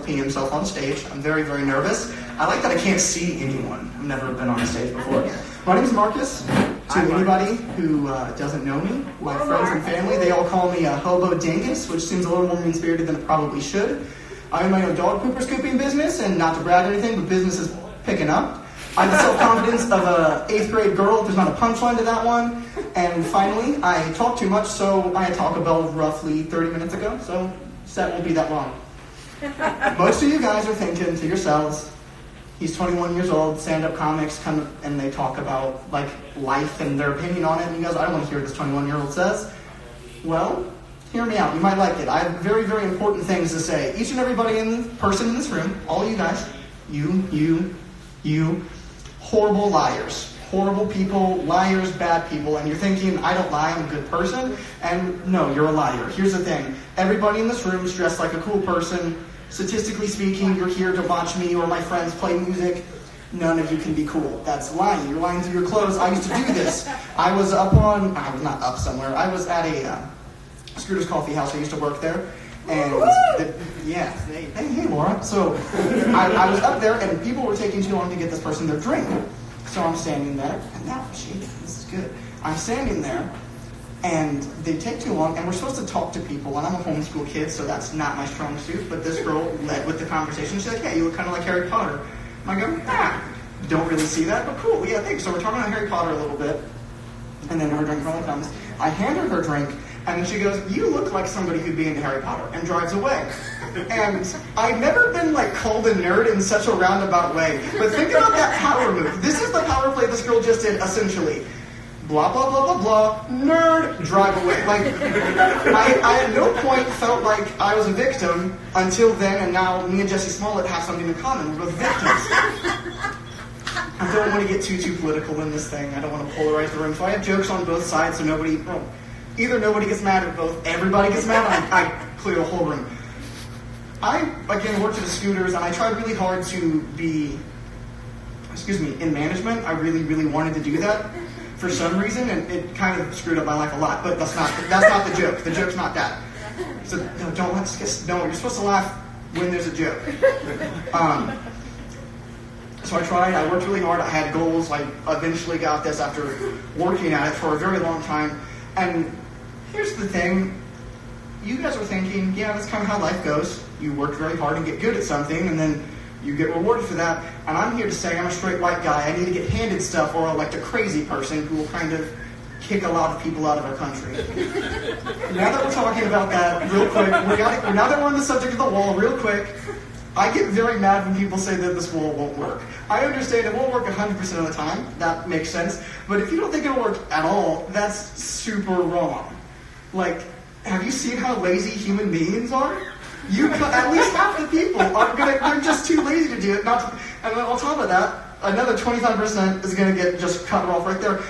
pee himself on stage. I'm very, very nervous. I like that I can't see anyone. I've never been on a stage before. My name is Marcus. To anybody who doesn't know me, my friends and family, they all call me a hobo dingus, which seems a little more mean-spirited than it probably should. I own my own dog pooper scooping business, and not to brag or anything, but business is picking up. I have the self-confidence of an 8th grade girl, if there's not a punchline to that one. And finally, I talk too much, so I had Taco Bell roughly 30 minutes ago, so set won't be that long. Most of you guys are thinking to yourselves, he's 21 years old, stand-up comics come and they talk about like life and their opinion on it, and you guys, I don't want to hear what this 21-year-old says. Well, hear me out, you might like it. I have very, very important things to say. Each and everybody person in this room, all you guys, you, horrible liars. Horrible people, liars, bad people, and you're thinking, I don't lie, I'm a good person, and no, you're a liar. Here's the thing, everybody in this room is dressed like a cool person. Statistically speaking, you're here to watch me or my friends play music. None of you can be cool. That's lying. You're lying through your clothes. I used to do this. I was not up somewhere. I was at a Scooter's Coffee House. I used to work there. And hey, Laura. So I was up there, and people were taking too long to get this person their drink. So I'm standing there, and now, this is good. I'm standing there, and they take too long, and we're supposed to talk to people, and I'm a homeschool kid, so that's not my strong suit, but this girl led with the conversation. She's like, hey, you look kind of like Harry Potter. And I go, don't really see that, but cool, yeah, thanks. So we're talking about Harry Potter a little bit, and then her drink finally comes. I hand her drink, and then she goes, you look like somebody who'd be into Harry Potter, and drives away. And I've never been called a nerd in such a roundabout way. But think about that power move. This is the power play this girl just did, essentially. Blah, blah, blah, blah, blah, nerd, drive away. I at no point felt like I was a victim until then, and now me and Jesse Smollett have something in common. We're both victims. I don't want to get too political in this thing. I don't want to polarize the room. So I have jokes on both sides, so either nobody gets mad or both everybody gets mad, I clear the whole room. I, again, worked at a Scooters, and I tried really hard to be, in management. I really, really wanted to do that for some reason, and it kind of screwed up my life a lot, but that's not the joke. The joke's not that. So, no, you're supposed to laugh when there's a joke. So I tried, I worked really hard, I had goals, I eventually got this after working at it for a very long time, and here's the thing. You guys are thinking, yeah, that's kind of how life goes. You work very hard and get good at something, and then you get rewarded for that. And I'm here to say I'm a straight white guy. I need to get handed stuff, or I'm like a crazy person who will kind of kick a lot of people out of our country. Now that we're talking about that, real quick, now that we're on the subject of the wall, real quick, I get very mad when people say that this wall won't work. I understand it won't work 100% of the time. That makes sense. But if you don't think it'll work at all, that's super wrong. Have you seen how lazy human beings are? At least half the people they're just too lazy to do it. And then on top of that, another 25% is going to get just cut off right there.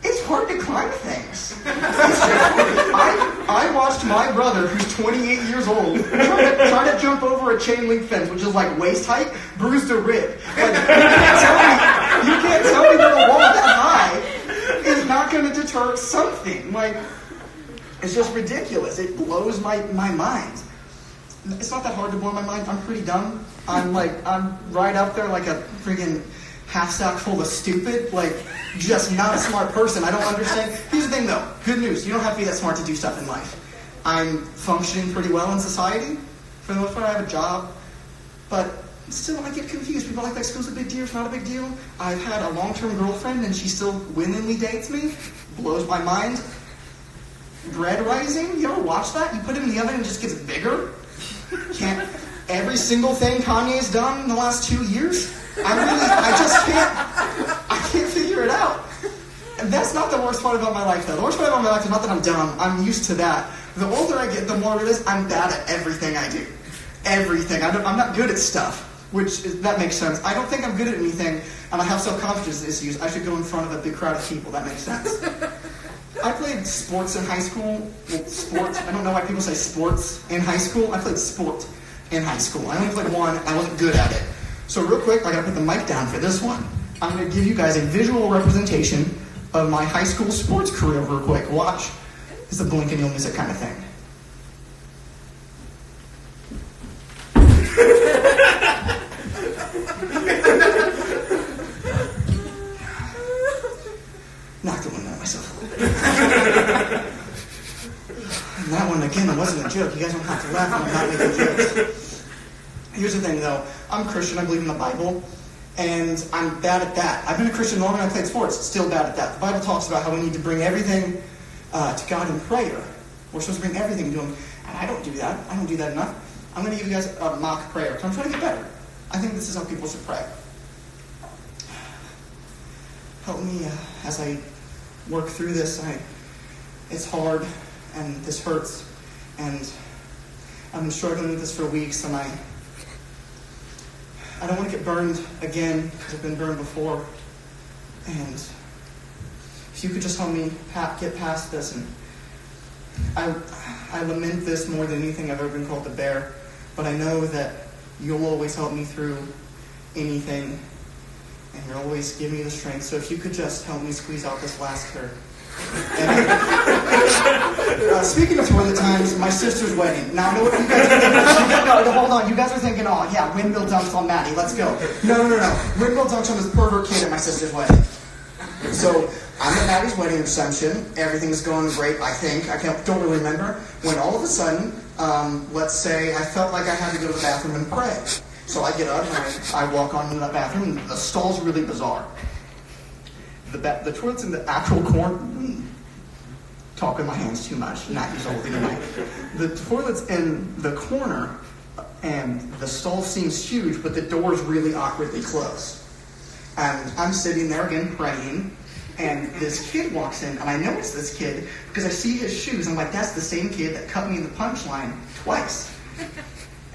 It's hard to climb things. I watched my brother, who's 28 years old, try to jump over a chain link fence, which is waist height, bruised a rib. You can't tell me that a wall that high is not going to deter something. It's just ridiculous. It blows my mind. It's not that hard to blow my mind. I'm pretty dumb. I'm right up there like a freaking half sack full of stupid. Just not a smart person. I don't understand. Here's the thing though. Good news. You don't have to be that smart to do stuff in life. I'm functioning pretty well in society. For the most part, I have a job. But still, I get confused. People are like school's a big deal. It's not a big deal. I've had a long-term girlfriend and she still willingly dates me. Blows my mind. Bread rising? You ever watch that? You put it in the oven and it just gets bigger? Every single thing Kanye's done in the last 2 years? I can't figure it out. And that's not the worst part about my life, though. The worst part about my life is not that I'm dumb. I'm used to that. The older I get, the more it is, I'm bad at everything I do. Everything. I'm not good at stuff, that makes sense. I don't think I'm good at anything, and I have self-confidence issues. I should go in front of a big crowd of people. That makes sense. I played sports in high school. Well, sports. I don't know why people say sports in high school. I played sport in high school. I only played one. I wasn't good at it. So real quick, I gotta put the mic down for this one. I'm gonna give you guys a visual representation of my high school sports career real quick. Watch. It's a blink and you'll miss it kind of thing. bathroom. I'm not making jokes. Here's the thing, though. I'm Christian. I believe in the Bible. And I'm bad at that. I've been a Christian longer than I played sports. Still bad at that. The Bible talks about how we need to bring everything to God in prayer. We're supposed to bring everything to Him. And I don't do that. I don't do that enough. I'm going to give you guys a mock prayer. So I'm trying to get better. I think this is how people should pray. Help me as I work through this. It's hard, and this hurts. And I've been struggling with this for weeks, and I don't want to get burned again, because I've been burned before. And if you could just help me get past this. And I lament this more than anything I've ever been called to bear. But I know that you'll always help me through anything. And you'll always give me the strength. So if you could just help me squeeze out this last curve. Speaking of toilet times, my sister's wedding. Now I know what you guys are thinking. No, hold on. You guys are thinking, oh yeah, windmill dunks on Maddie. Let's go. No. Windmill dunks on this pervert kid at my sister's wedding. So I'm at Maddie's wedding reception. Everything's going great, I think. Don't really remember. When all of a sudden, let's say I felt like I had to go to the bathroom and pray. So I get up and I walk on into the bathroom. And the stall's really bizarre. The toilet's in the actual corner. Talk with my hands too much. Not use the whole thing tonight. The toilet's in the corner, and the stall seems huge, but the door's really awkwardly closed. And I'm sitting there again praying, and this kid walks in, and I know it's this kid because I see his shoes. I'm like, that's the same kid that cut me in the punchline twice.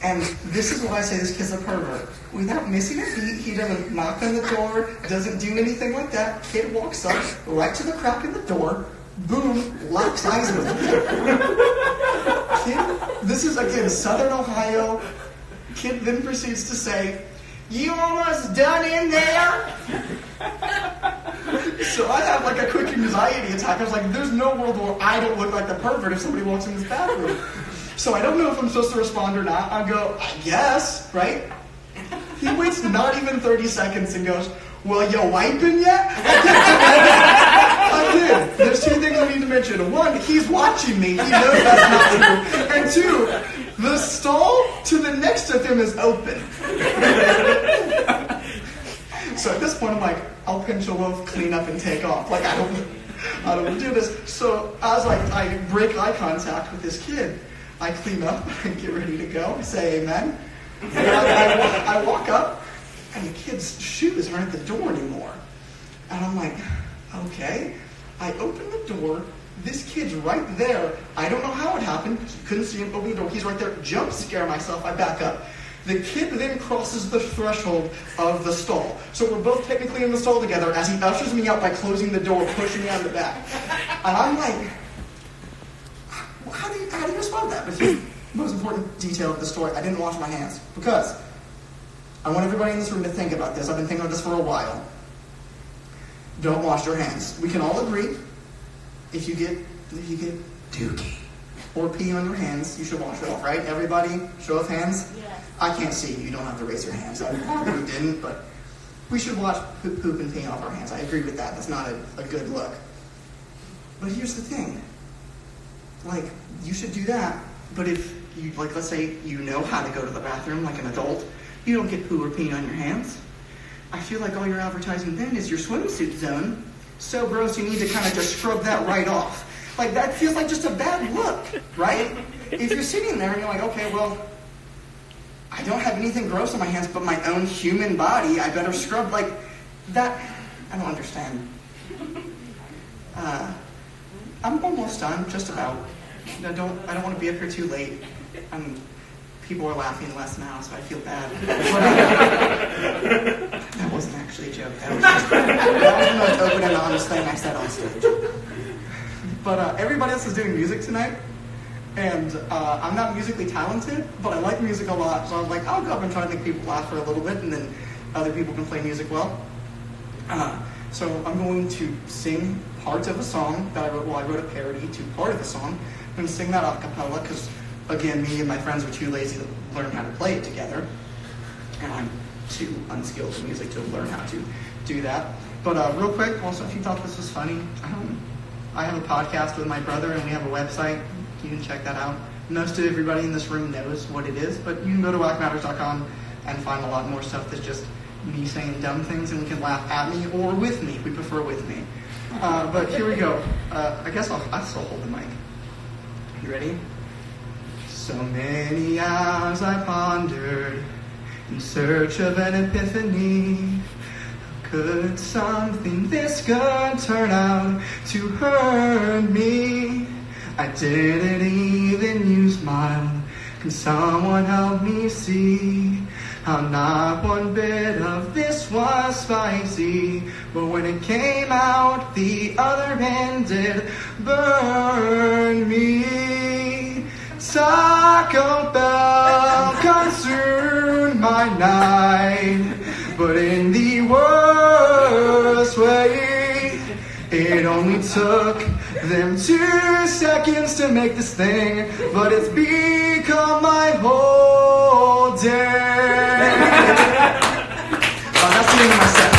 And this is why I say this kid's a pervert. Without missing a beat, he doesn't knock on the door, doesn't do anything like that. Kid walks up, right to the crack in the door, boom, locks eyes with him. Kid, this is, again, Southern Ohio. Kid then proceeds to say, "You almost done in there?" So I have like a quick anxiety attack. I was like, there's no world where I don't look like the pervert if somebody walks in this bathroom. So I don't know if I'm supposed to respond or not. I go, I guess, right? He waits not even 30 seconds and goes, "Well, you wiping yet?" I did. There's two things I need to mention. One, he's watching me. He knows that's not true. And two, the stall to the next of him is open. So at this point, I'm like, I'll pinch a loaf, clean up, and take off. Like, I don't want to do this. So as I break eye contact with this kid, I clean up and get ready to go. Say amen. And I walk up, and the kid's shoes aren't at the door anymore. And I'm like, okay. I open the door. This kid's right there. I don't know how it happened. Couldn't see him open the door. He's right there. Jump scare myself. I back up. The kid then crosses the threshold of the stall. So we're both technically in the stall together as he ushers me out by closing the door, pushing me out of the back. And I'm like, how do you respond to that? But here's the most important detail of the story. I didn't wash my hands because I want everybody in this room to think about this. I've been thinking about this for a while. Don't wash your hands. We can all agree if you get dookie or pee on your hands, you should wash it off, right? Everybody, show of hands. Yes. I can't see you. You don't have to raise your hands. I probably didn't, but we should wash poop and pee off our hands. I agree with that. That's not a good look. But here's the thing. Like, you should do that, but if you, like, let's say you know how to go to the bathroom like an adult, you don't get poo or pee on your hands. I feel like all you're advertising then is your swimsuit zone. So gross, you need to kind of just scrub that right off. Like, that feels like just a bad look, right? If you're sitting there and you're like, okay, well, I don't have anything gross on my hands but my own human body, I better scrub, like, that, I don't understand. I'm almost done, just about. I don't want to be up here too late. People are laughing less now, so I feel bad. That wasn't actually a joke. That was the most open and honest thing I said on stage. But everybody else is doing music tonight, and I'm not musically talented, but I like music a lot, so I was like, I'll go up and try to make people laugh for a little bit, and then other people can play music well. So I'm going to sing parts of a song that I wrote. Well, I wrote a parody to part of the song. I'm going to sing that a cappella because, again, me and my friends were too lazy to learn how to play it together. And I'm too unskilled in music to learn how to do that. But real quick, also, if you thought this was funny, I have a podcast with my brother, and we have a website. You can check that out. most of everybody in this room knows what it is, but you can go to whackmatters.com and find a lot more stuff that's just me saying dumb things, and we can laugh at me or with me. We prefer with me. But here we go. I guess I'll still hold the mic. You ready? So many hours I pondered in search of an epiphany. Could something this good turn out to hurt me? I didn't even use mine. Can someone help me see how not one bit of this was spicy? But when it came out, the other end did burn me. Taco Bell consumed my night, but in the worst way. It only took them 2 seconds to make this thing, but it's become my whole day. That's the end of my set.